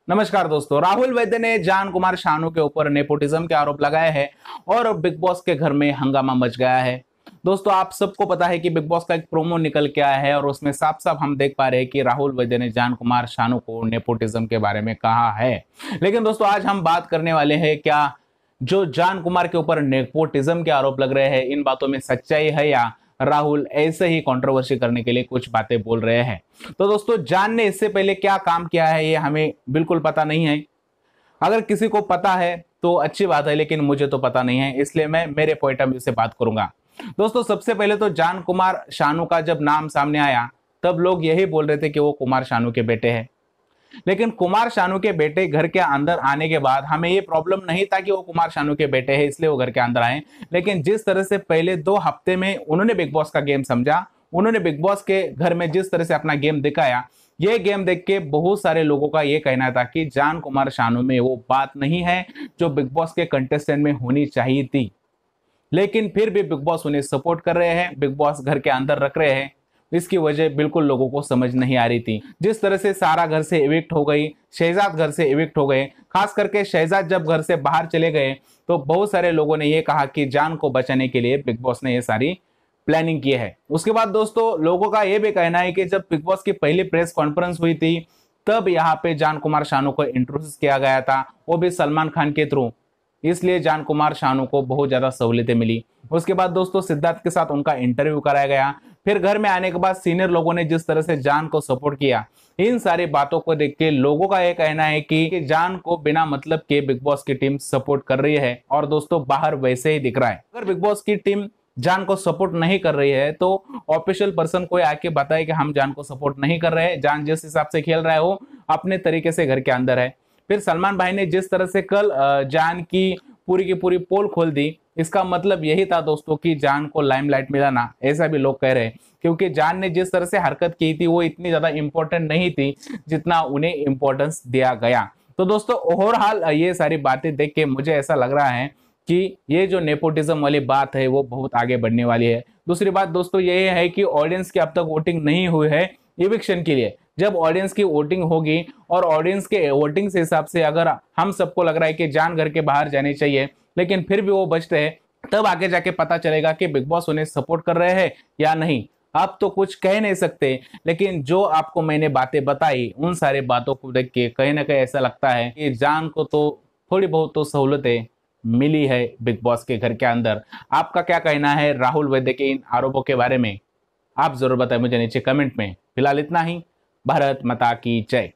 नमस्कार दोस्तों। राहुल वैद्य ने जान कुमार शानू के ऊपर नेपोटिज्म के आरोप लगाए हैं और बिग बॉस के घर में हंगामा मच गया है। दोस्तों, आप सबको पता है कि बिग बॉस का एक प्रोमो निकल के आया है और उसमें साफ साफ हम देख पा रहे हैं कि राहुल वैद्य ने जान कुमार शानू को नेपोटिज्म के बारे में कहा है। लेकिन दोस्तों, आज हम बात करने वाले हैं क्या जो जान कुमार के ऊपर नेपोटिज्म के आरोप लग रहे हैं, इन बातों में सच्चाई है या राहुल ऐसे ही कंट्रोवर्सी करने के लिए कुछ बातें बोल रहे हैं। तो दोस्तों, जान ने इससे पहले क्या काम किया है ये हमें बिल्कुल पता नहीं है। अगर किसी को पता है तो अच्छी बात है, लेकिन मुझे तो पता नहीं है, इसलिए मैं मेरे पॉइंट ऑफ व्यू से बात करूंगा। दोस्तों, सबसे पहले तो जान कुमार शानू का जब नाम सामने आया तब लोग यही बोल रहे थे कि वो कुमार शानू के बेटे हैं। लेकिन कुमार शानू के बेटे घर के अंदर आने के बाद हमें ये प्रॉब्लम नहीं था कि वो कुमार शानू के बेटे हैं इसलिए वो घर के अंदर आए। लेकिन जिस तरह से पहले 2 हफ्ते में उन्होंने बिग बॉस का गेम समझा, उन्होंने बिग बॉस के घर में जिस तरह से अपना गेम दिखाया, ये गेम देख के बहुत सारे लोगों का ये कहना था कि जान कुमार शानू में वो बात नहीं है जो बिग बॉस के कंटेस्टेंट में होनी चाहिए थी। लेकिन फिर भी बिग बॉस उन्हें सपोर्ट कर रहे हैं, बिग बॉस घर के अंदर रख रहे हैं। इसकी वजह बिल्कुल लोगों को समझ नहीं आ रही थी। जिस तरह से सारा घर से इविक्ट हो गई, शहजाद घर से इविक्ट हो गए, खास करके शहजाद जब घर से बाहर चले गए तो बहुत सारे लोगों ने ये कहा कि जान को बचाने के लिए बिग बॉस ने ये सारी प्लानिंग की है। उसके बाद दोस्तों, लोगों का ये भी कहना है कि जब बिग बॉस की पहली प्रेस कॉन्फ्रेंस हुई थी तब यहाँ पे जान कुमार शानू को इंट्रोड्यूस किया गया था, वो भी सलमान खान के थ्रू। इसलिए जान कुमार शानू को बहुत ज्यादा सहूलियतें मिली। उसके बाद दोस्तों, सिद्धार्थ के साथ उनका इंटरव्यू कराया गया। फिर घर में आने के बाद सीनियर लोगों ने जिस तरह से जान को सपोर्ट किया, इन सारी बातों को देख के लोगों का यह कहना है कि जान को बिना मतलब के बिग बॉस की टीम सपोर्ट कर रही है। और दोस्तों, बाहर वैसे ही दिख रहा है। अगर बिग बॉस की टीम जान को सपोर्ट नहीं कर रही है तो ऑफिशियल पर्सन कोई आके बताए कि हम जान को सपोर्ट नहीं कर रहे हैं, जान जिस हिसाब से खेल रहा है वो अपने तरीके से घर के अंदर है। फिर सलमान भाई ने जिस तरह से कल जान की पूरी पोल खोल दी, इसका मतलब यही था दोस्तों कि जान को लाइमलाइट मिला ना, ऐसा भी लोग कह रहे हैं। क्योंकि जान ने जिस तरह से हरकत की थी वो इतनी ज्यादा इंपॉर्टेंट नहीं थी जितना उन्हें इंपॉर्टेंस दिया गया। तो दोस्तों, ओवरऑल ये सारी बातें देख के मुझे ऐसा लग रहा है कि ये जो नेपोटिज्म वाली बात है वो बहुत आगे बढ़ने वाली है। दूसरी बात दोस्तों ये है कि ऑडियंस की अब तक वोटिंग नहीं हुई है इविक्शन के लिए। जब ऑडियंस की वोटिंग होगी और ऑडियंस के वोटिंग से हिसाब से अगर हम सबको लग रहा है कि जान घर के बाहर जानी चाहिए लेकिन फिर भी वो बचते हैं, तब आगे जाके पता चलेगा कि बिग बॉस उन्हें सपोर्ट कर रहे हैं या नहीं। आप तो कुछ कह नहीं सकते, लेकिन जो आपको मैंने बातें बताई उन सारी बातों को देख के कहीं ना कहीं ऐसा लगता है कि जान को तो थोड़ी बहुत तो सहूलतें मिली है बिग बॉस के घर के अंदर। आपका क्या कहना है राहुल वैद्य के इन आरोपों के बारे में? आप जरूर बताएं मुझे नीचे कमेंट में। फिलहाल इतना ही। भारत माता की जय।